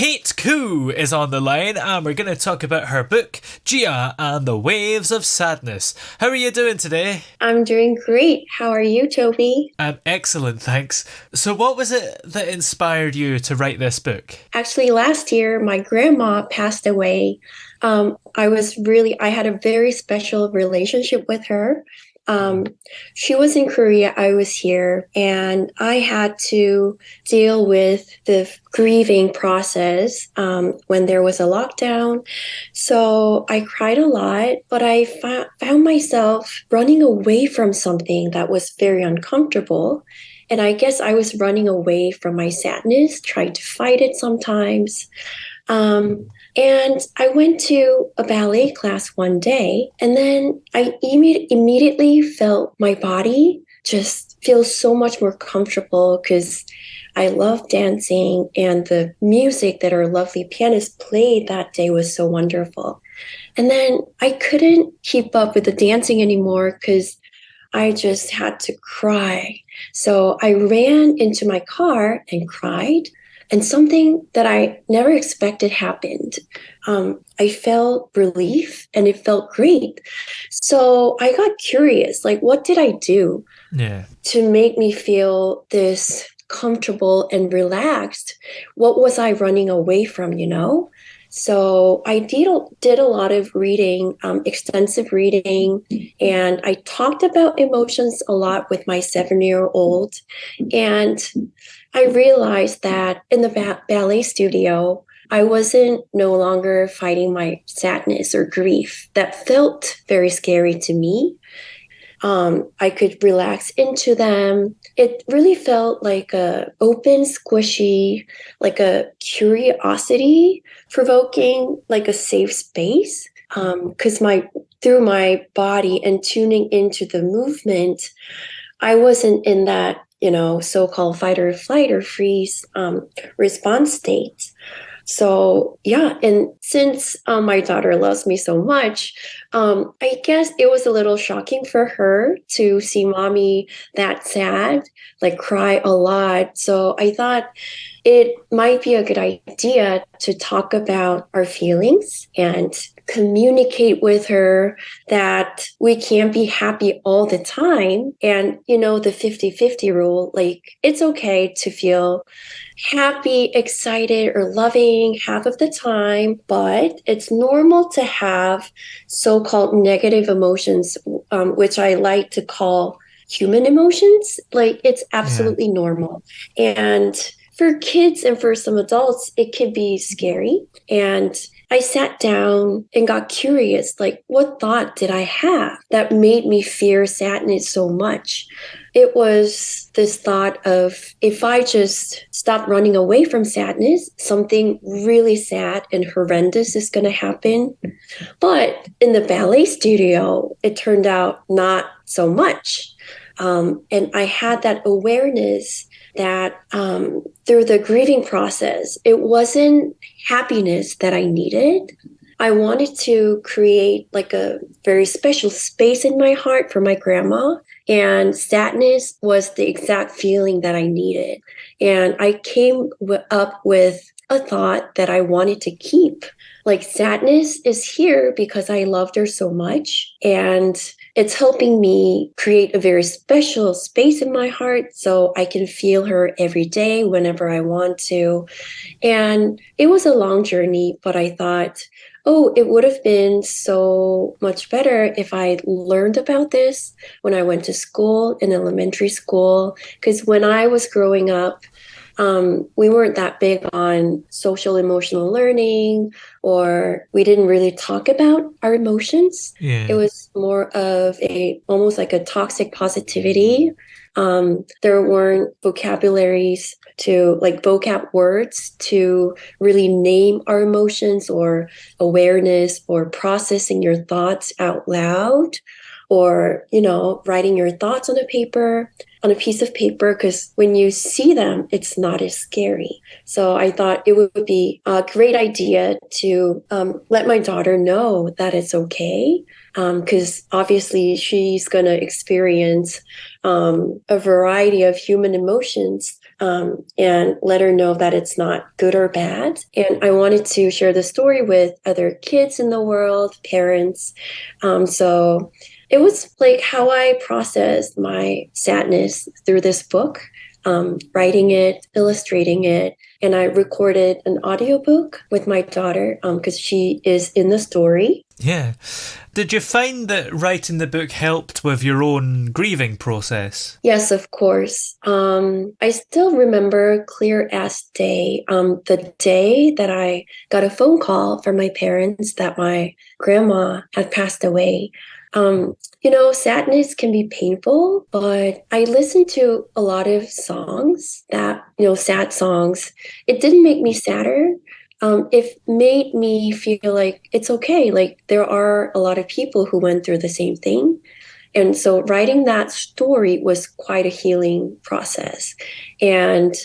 Kate Koo is on the line and we're going to talk about her book, Gia and the Waves of Sadness. How are you doing today? I'm doing great. How are you, Toby? I'm excellent, thanks. So what was it that inspired you to write this book? Actually, last year, my grandma passed away. I had a very special relationship with her. Um, she was in Korea, I was here, and I had to deal with the grieving process when there was a lockdown. So I cried a lot, but I found myself running away from something that was very uncomfortable. And I guess I was running away from my sadness, trying to fight it sometimes. Um, and I went to a ballet class one day, and then I immediately felt my body just feel so much more comfortable because I love dancing, and the music that our lovely pianist played that day was so wonderful. And then I couldn't keep up with the dancing anymore because I just had to cry. So I ran into my car and cried. And something that I never expected happened. I felt relief and it felt great. So I got curious, like, what did I do Yeah. to make me feel this comfortable and relaxed? What was I running away from? So I did a lot of reading, extensive reading, and I talked about emotions a lot with my 7-year-old. And I realized that in the ballet studio, I wasn't no longer fighting my sadness or grief that felt very scary to me. I could relax into them. It really felt like a open, squishy, like a curiosity provoking, like a safe space. Because through my body and tuning into the movement, I wasn't in that, so-called fight or flight or freeze response state. So yeah, and since my daughter loves me so much, I guess it was a little shocking for her to see mommy that sad, like cry a lot. So I thought it might be a good idea to talk about our feelings and communicate with her that we can't be happy all the time. And, the 50-50 rule, like it's okay to feel happy, excited, or loving half of the time, but it's normal to have so called negative emotions, which I like to call human emotions. Like it's Yeah. absolutely normal. And for kids and for some adults, it can be scary. And I sat down and got curious, like, what thought did I have that made me fear sadness so much? It was this thought of if I just stop running away from sadness, something really sad and horrendous is going to happen. But in the ballet studio, it turned out not so much. And I had that awareness that through the grieving process, it wasn't happiness that I needed. I wanted to create like a very special space in my heart for my grandma. And sadness was the exact feeling that I needed. And I came up with a thought that I wanted to keep. Like sadness is here because I loved her so much. And it's helping me create a very special space in my heart so I can feel her every day whenever I want to. And it was a long journey, but I thought, oh, it would have been so much better if I learned about this when I went to school, in elementary school. Because when I was growing up, we weren't that big on social emotional learning, or we didn't really talk about our emotions. It Yeah. was more of almost like a toxic positivity. There weren't vocabularies to like vocab words to really name our emotions or awareness or processing your thoughts out loud or, writing your thoughts on a piece of paper, because when you see them, it's not as scary. So I thought it would be a great idea to let my daughter know that it's okay, because obviously she's going to experience a variety of human emotions and let her know that it's not good or bad. And I wanted to share the story with other kids in the world, parents. So it was like how I processed my sadness through this book, writing it, illustrating it. And I recorded an audiobook with my daughter because she is in the story. Yeah. Did you find that writing the book helped with your own grieving process? Yes, of course. I still remember clear as day, the day that I got a phone call from my parents that my grandma had passed away. Sadness can be painful, but I listened to a lot of songs that, sad songs. It didn't make me sadder. It made me feel like it's okay. Like there are a lot of people who went through the same thing. And so writing that story was quite a healing process. And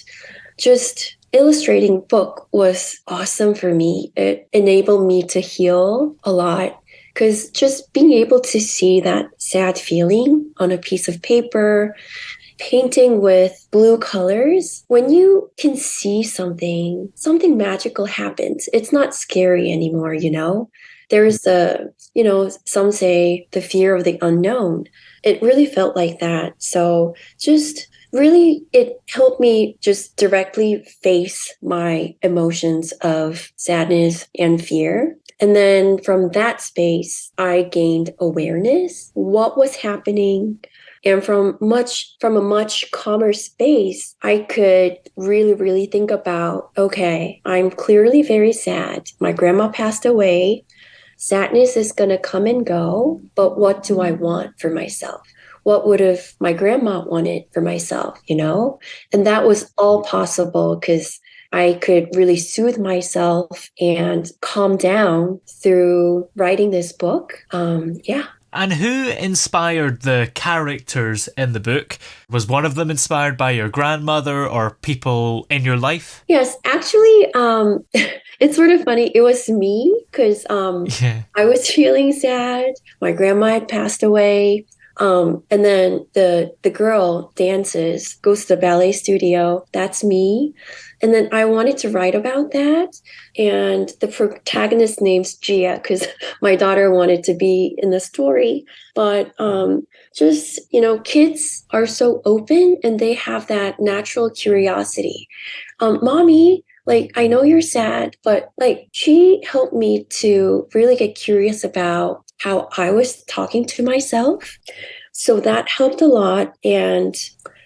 just illustrating book was awesome for me. It enabled me to heal a lot because just being able to see that sad feeling on a piece of paper, painting with blue colors, when you can see something magical happens. It's not scary anymore, There's some say the fear of the unknown. It really felt like that. So just really, it helped me just directly face my emotions of sadness and fear. And then from that space, I gained awareness, what was happening. And from a much calmer space, I could really, really think about, okay, I'm clearly very sad. My grandma passed away. Sadness is going to come and go, but what do I want for myself? What would have my grandma wanted for myself, And that was all possible because I could really soothe myself and calm down through writing this book. Yeah. And who inspired the characters in the book? Was one of them inspired by your grandmother or people in your life? Yes, actually, it's sort of funny. It was me because I was feeling sad. My grandma had passed away. And then the girl dances, goes to the ballet studio. That's me. And then I wanted to write about that. And the protagonist name's Gia because my daughter wanted to be in the story. But kids are so open and they have that natural curiosity. Mommy, like, I know you're sad, but like, she helped me to really get curious about how I was talking to myself. So that helped a lot. And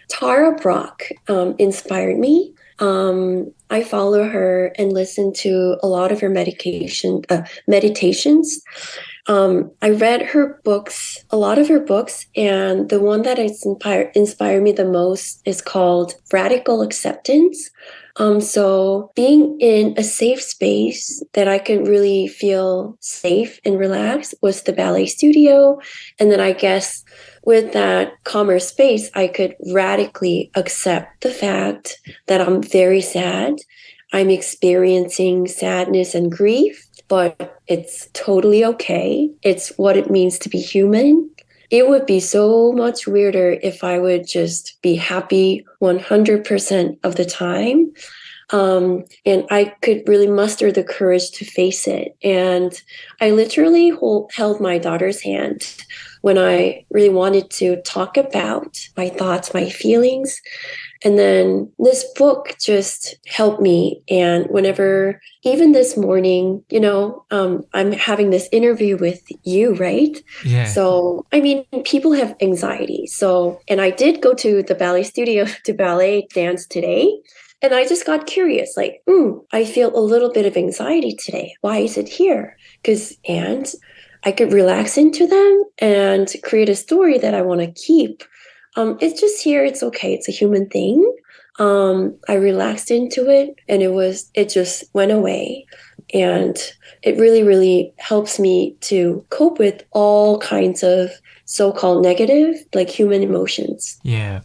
Tara Brach inspired me. I follow her and listen to a lot of her meditations. I read her books, a lot of her books, and the one that has inspired me the most is called Radical Acceptance. So being in a safe space that I could really feel safe and relaxed was the ballet studio. And then I guess with that calmer space, I could radically accept the fact that I'm very sad. I'm experiencing sadness and grief, but it's totally okay. It's what it means to be human. It would be so much weirder if I would just be happy 100% of the time. And I could really muster the courage to face it. And I literally held my daughter's hand when I really wanted to talk about my thoughts, my feelings. And then this book just helped me. And whenever, even this morning, I'm having this interview with you, right? Yeah. So, I mean, people have anxiety. So, and I did go to the ballet studio to ballet dance today. And I just got curious, like, I feel a little bit of anxiety today. Why is it here? And I could relax into them and create a story that I want to keep. It's just here. It's okay. It's a human thing. I relaxed into it and it just went away. And it really, really helps me to cope with all kinds of so-called negative, like human emotions. Yeah.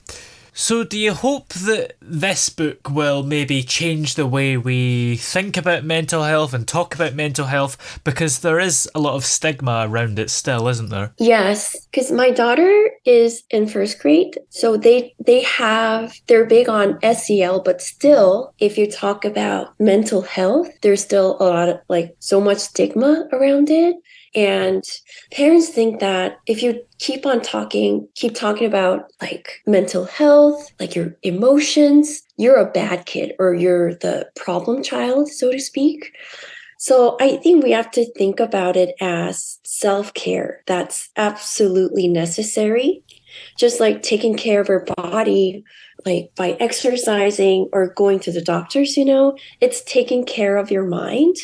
So do you hope that this book will maybe change the way we think about mental health and talk about mental health? Because there is a lot of stigma around it still, isn't there? Yes, because my daughter is in first grade. So they're big on SEL, but still, if you talk about mental health, there's still a lot of like so much stigma around it. And parents think that if you keep talking about like mental health, like your emotions, you're a bad kid or you're the problem child, so to speak. So I think we have to think about it as self-care. That's absolutely necessary. Just like taking care of our body, like by exercising or going to the doctors, it's taking care of your mind.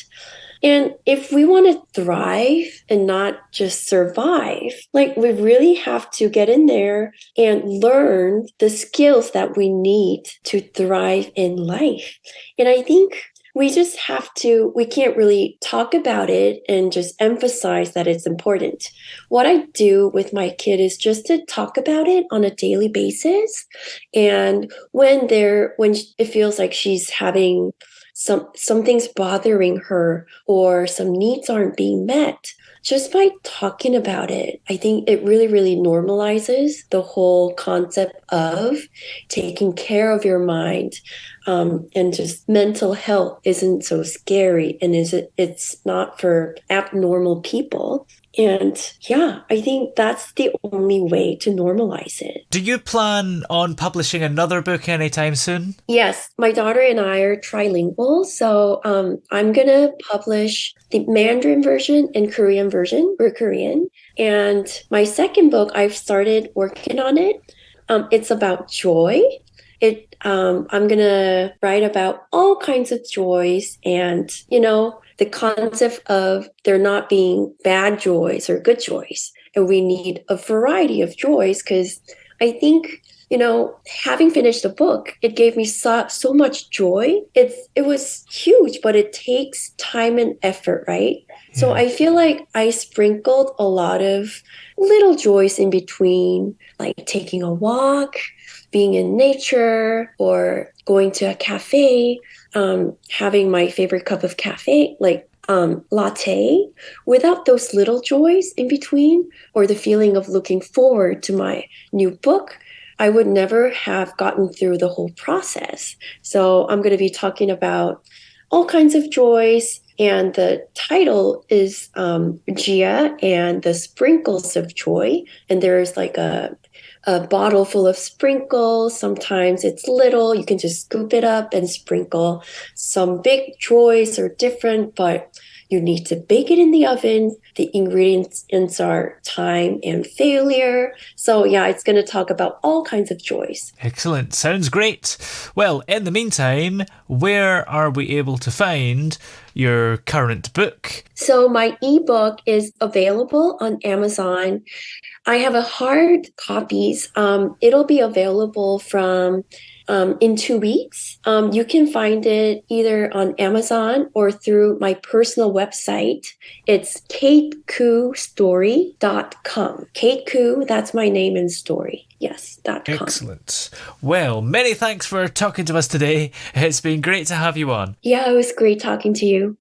And if we want to thrive and not just survive, like we really have to get in there and learn the skills that we need to thrive in life. And I think we can't really talk about it and just emphasize that it's important. What I do with my kid is just to talk about it on a daily basis. And when it feels like she's having something's bothering her or some needs aren't being met, just by talking about it, I think it really, really normalizes the whole concept of taking care of your mind. And just mental health isn't so scary, and it's not for abnormal people. And yeah, I think that's the only way to normalize it. Do you plan on publishing another book anytime soon? Yes, my daughter and I are trilingual, so I'm gonna publish the Mandarin version and Korean version. We're Korean, and my second book, I've started working on it. It's about joy. I'm gonna write about all kinds of joys, and the concept of there not being bad joys or good joys, and we need a variety of joys because I think having finished the book, it gave me so much joy. It was huge, but it takes time and effort, right? So I feel like I sprinkled a lot of little joys in between, like taking a walk, being in nature, or going to a cafe, having my favorite cup of cafe, like latte. Without those little joys in between, or the feeling of looking forward to my new book, I would never have gotten through the whole process. So I'm going to be talking about all kinds of joys. And the title is Gia and the Sprinkles of Joy. And there's like a bottle full of sprinkles. Sometimes it's little, you can just scoop it up and sprinkle. Some big joys are different, but you need to bake it in the oven. The ingredients are time and failure. So yeah, it's going to talk about all kinds of joys. Excellent. Sounds great. Well, in the meantime, where are we able to find your current book? So my ebook is available on Amazon. I have a hard copies. It'll be available from in 2 weeks. You can find it either on Amazon or through my personal website. It's katekoostory.com. Kate Koo, that's my name and story. Yes, .com. Excellent. Well, many thanks for talking to us today. It's been great to have you on. Yeah, it was great talking to you.